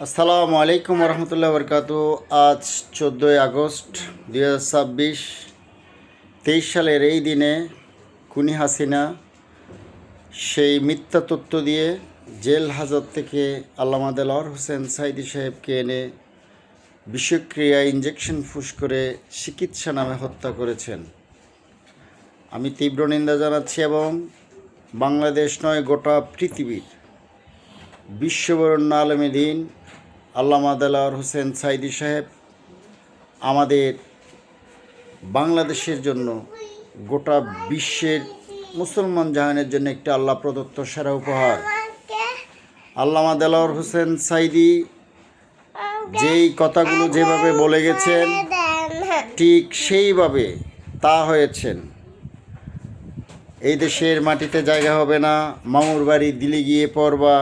আসসালামু আলাইকুম রহমতুল্লাহ বরকাত। আজ 14 আগস্ট 2026, 23 সালের এই দিনে খুনি হাসিনা সেই মিথ্যা তথ্য দিয়ে জেল হাজত থেকে আল্লামা দেলোয়ার হোসেন সাঈদী সাহেবকে এনে বিষক্রিয়া ইঞ্জেকশন ফুস করে চিকিৎসা নামে হত্যা করেছেন। আমি তীব্র নিন্দা জানাচ্ছি এবং বাংলাদেশ নয় গোটা পৃথিবীর বিশ্ববরেণ্য আলেমে দ্বীন আল্লামা দেলোয়ার হোসেন সাঈদী সাহেব আমাদের বাংলাদেশের জন্য, গোটা বিশ্বের মুসলমান জাহানের জন্য একটি আল্লাহ প্রদত্ত সেরা উপহার। আল্লামা দেলোয়ার হোসেন সাঈদী যেই কথাগুলো যেভাবে বলে গেছেন ঠিক সেইভাবে তা হয়েছেন। এই দেশের মাটিতে জায়গা হবে না, মামুর বাড়ি দিলে গিয়ে পড়বা,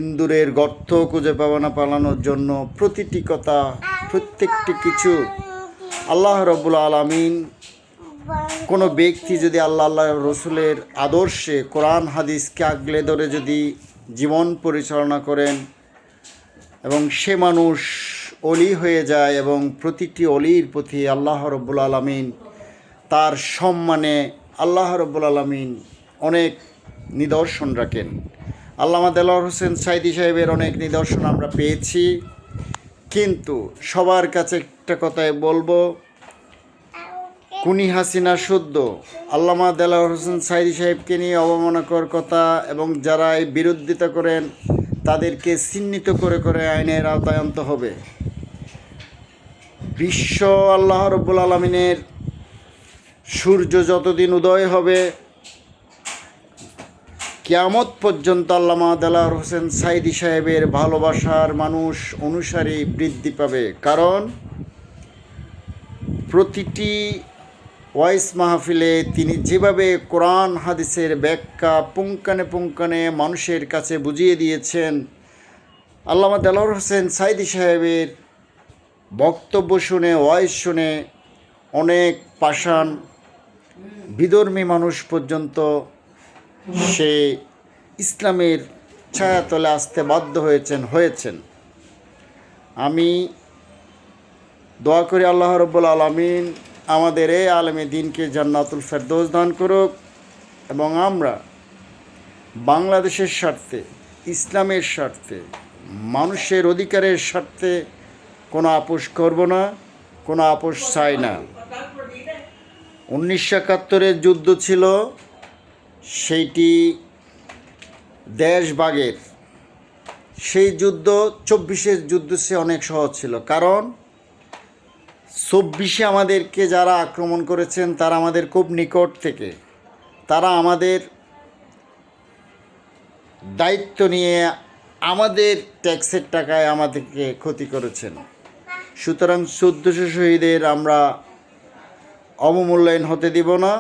ইন্দুরের গর্ত খুঁজে পাবে না পালানোর জন্য। প্রতিটি কথা, প্রত্যেকটি কিছু আল্লাহ রব্বুল আলামিন, কোনো ব্যক্তি যদি আল্লাহ রসুলের আদর্শে কোরআন হাদিসকে আগলে ধরে যদি জীবন পরিচালনা করেন এবং সে মানুষ অলি হয়ে যায় এবং প্রতিটি অলির প্রতি আল্লাহ রব্বুল আলামিন তার সম্মানে আল্লাহ রব্বুল আলামিন অনেক নিদর্শন রাখেন। আল্লামা দেলোয়ার হোসেন সাঈদী সাহেবের অনেক নিদর্শন আমরা পেয়েছি, কিন্তু সবার কাছে একটা কথাই বলবো, খুনি হাসিনা শুদ্ধ আল্লামা দেলোয়ার হোসেন সাঈদী সাহেবকে নিয়ে অবমাননাকর কথা এবং যারা এই বিরোধিতা করেন তাদেরকে চিহ্নিত করে করে আইনের আওতায় আনতে হবে। বিশ্ব আল্লাহ রব্বুল আলামিনের সূর্য যতদিন উদয় হবে, কিয়ামত পর্যন্ত আল্লামা দেলোয়ার হোসেন সাঈদী সাহেবের ভালোবাসার মানুষ অনুসারী বৃদ্ধি পাবে। কারণ প্রতিটি ওয়াইস মাহফিলে তিনি যেভাবে কোরআন হাদিসের ব্যাখ্যা পুঙ্খানে পুঙ্খানে মানুষের কাছে বুঝিয়ে দিয়েছেন, আল্লামা দেলোয়ার হোসেন সাঈদী সাহেবের বক্তব্য শুনে, ওয়াইস শুনে অনেক পাষাণ বিধর্মী মানুষ পর্যন্ত সে ইসলামের ছায়াতলে আসতে বাধ্য হয়েছেন। আমি দোয়া করি আল্লাহ রব্বুল আলামিন আমাদের এই আলেমে দ্বীনকে জান্নাতুল ফেরদৌস দান করুক এবং আমরা বাংলাদেশের স্বার্থে, ইসলামের স্বার্থে, মানুষের অধিকারের স্বার্থে কোনো আপোষ করব না, কোনো আপোষ চাই না। 1971-এর যুদ্ধ ছিল, সেইটি দেশভাগের। সেই যুদ্ধ 24-এর যুদ্ধ সে অনেক সহজ ছিল, কারণ 24-এ আমাদেরকে যারা আক্রমণ করেছেন তারা আমাদের খুব নিকট থেকে, তারা আমাদের দায়িত্ব নিয়ে আমাদের ট্যাক্সের টাকায় আমাদেরকে ক্ষতি করেছেন। সুতরাং 1400 শহীদের আমরা অবমূল্যায়ন হতে দিব না।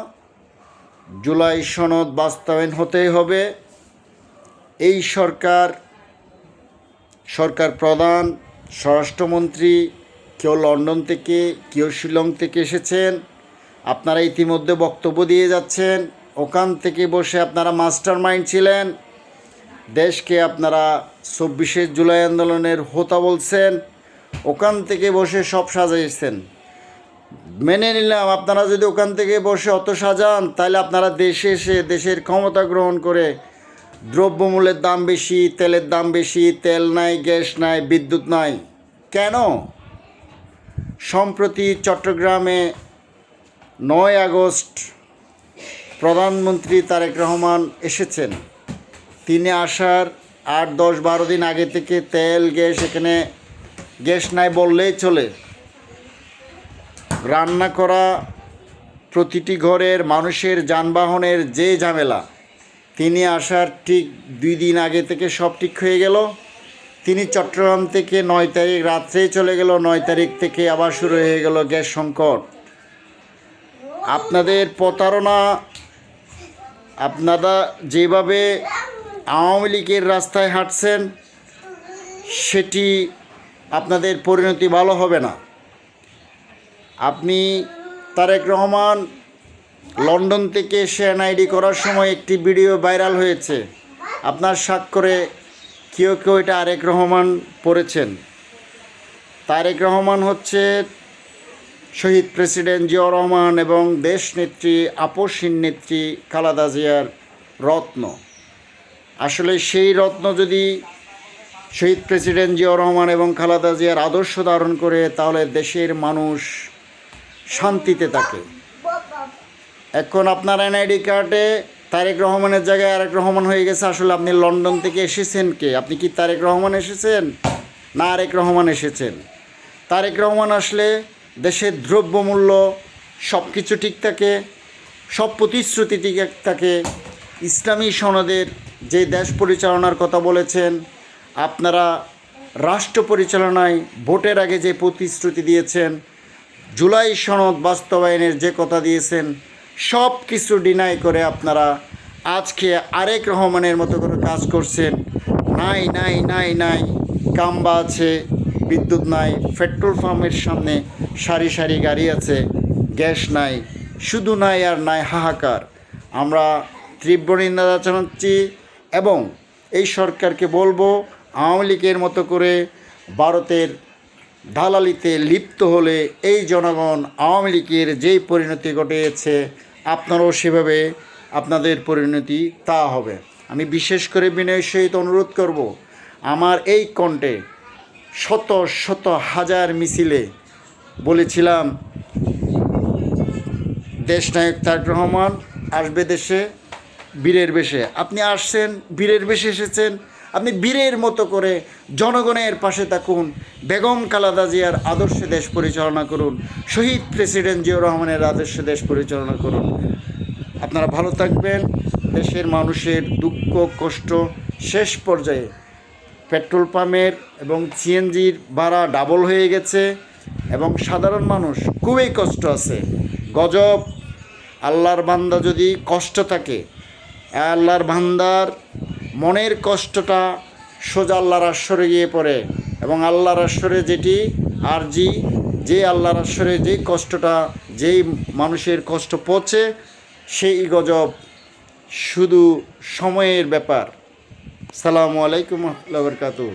জুলাই সনদ বাস্তবায়ন হতেই হবে। এই সরকার প্রধান, স্বরাষ্ট্রমন্ত্রী কেউ লন্ডন থেকে, কেউ শিলং থেকে এসেছেন। আপনারা ইতিমধ্যে বক্তব্য দিয়ে যাচ্ছেন, ওখান থেকে বসে আপনারা মাস্টার মাইন্ড ছিলেন। দেশকে আপনারা 24শে জুলাই আন্দোলনের হোতা বলছেন, ওখান থেকে বসে সব সাজাইছেন। মেনে নিলাম, আপনারা যদি ওখান থেকে বসে অত সাজান, তাহলে আপনারা দেশে এসে দেশের ক্ষমতা গ্রহণ করে দ্রব্যমূল্যের দাম বেশি, তেলের দাম বেশি, তেল নাই, গ্যাস নাই, বিদ্যুৎ নাই কেন? সম্প্রতি চট্টগ্রামে 9 আগস্ট প্রধানমন্ত্রী তারেক রহমান এসেছেন। তিনি আসার 8-10-12 দিন আগে থেকে তেল, গ্যাস, এখানে গ্যাস নাই বললেই চলে, রান্না করা প্রতিটি ঘরের মানুষের যানবাহনের যে ঝামেলা, তিনি আসার ঠিক 2 দিন আগে থেকে সব ঠিক হয়ে গেল। তিনি চট্টগ্রাম থেকে 9 তারিখ রাত্রেই চলে গেল, 9 তারিখ থেকে আবার শুরু হয়ে গেল গ্যাস সংকট। আপনাদের প্রতারণা, আপনারা যেভাবে আওয়ামী লীগের রাস্তায় হাঁটছেন, সেটি আপনাদের পরিণতি ভালো হবে না। আপনি তারেক রহমান লন্ডন থেকে এসে এনআইডি করার সময় একটি ভিডিও ভাইরাল হয়েছে, আপনার স্বাক্ষরে কেউ কেউ এটা আরেক রহমান পড়েছেন। তারেক রহমান হচ্ছে শহীদ প্রেসিডেন্ট জিয়াউর রহমান এবং দেশনেত্রী আপসহীন নেত্রী খালেদা জিয়ার রত্ন। আসলে সেই রত্ন যদি শহীদ প্রেসিডেন্ট জিয়াউর রহমান এবং খালেদা জিয়ার আদর্শ ধারণ করে, তাহলে দেশের মানুষ শান্তিতে থাকে। এখন আপনার এনআইডি কার্ডে তারেক রহমানের জায়গায় আরেক রহমান হয়ে গেছে। আসলে আপনি লন্ডন থেকে এসেছেন কে? আপনি কি তারেক রহমান এসেছেন না আরেক রহমান এসেছেন? তারেক রহমান আসলে দেশের দ্রব্যমূল্য সব কিছু ঠিক থাকে, সব প্রতিশ্রুতি ঠিক থাকে। ইসলামী সনদের যে দেশ পরিচালনার কথা বলেছেন, আপনারা রাষ্ট্র পরিচালনায় ভোটের আগে যে প্রতিশ্রুতি দিয়েছেন, জুলাই সনদ বাস্তবায়নের যে কথা দিয়েছেন, সব কিছু ডিনাই করে আপনারা আজকে আরেক রহমানের মতো করে কাজ করছেন। নাই নাই নাই নাই, কাম্বা আছে, বিদ্যুৎ নাই, পেট্রোল পাম্পের সামনে সারি সারি গাড়ি আছে, গ্যাস নাই, শুধু নাই আর নাই হাহাকার। আমরা তীব্র নিন্দা জানাচ্ছি এবং এই সরকারকে বলবো, আওয়ামী লীগের মতো করে ভারতের দালালিতে লিপ্ত হলে এই জনগণ আওয়ামী লীগের যেই পরিণতি ঘটেছে, আপনারাও সেভাবে আপনাদের পরিণতি তা হবে। আমি বিশেষ করে বিনয়ের সহিত অনুরোধ করব, আমার এই কণ্ঠে শত শত হাজার মিছিলে বলেছিলাম দেশনায়ক তারেক রহমান আসবে দেশে বীরের বেশে। আপনি আসছেন, বীরের বেশে এসেছেন। আপনি বীরের মতো করে জনগণের পাশে থাকুন, বেগম খালেদা জিয়ার আদর্শে দেশ পরিচালনা করুন, শহীদ প্রেসিডেন্ট জিয়াউর রহমানের আদর্শে দেশ পরিচালনা করুন। আপনারা ভালো থাকবেন। দেশের মানুষের দুঃখ কষ্ট শেষ পর্যায়ে পেট্রোল পাম্পের এবং সিএনজির ভাড়া ডাবল হয়ে গেছে এবং সাধারণ মানুষ খুবই কষ্ট আছে। গজব, আল্লাহর বান্দা যদি কষ্ট থাকে, আল্লাহর বান্দার মনের কষ্টটা সোজা আল্লাহর আসরে গিয়ে পড়ে এবং আল্লাহর আসরে যেটি আরজি, যে আল্লাহর আসরে যেই কষ্টটা, যেই মানুষের কষ্ট পৌঁছে, সেই গজব শুধু সময়ের ব্যাপার। আসসালামু আলাইকুম ওয়া রাহমাতুল্লাহি ওয়া বারাকাতুহু।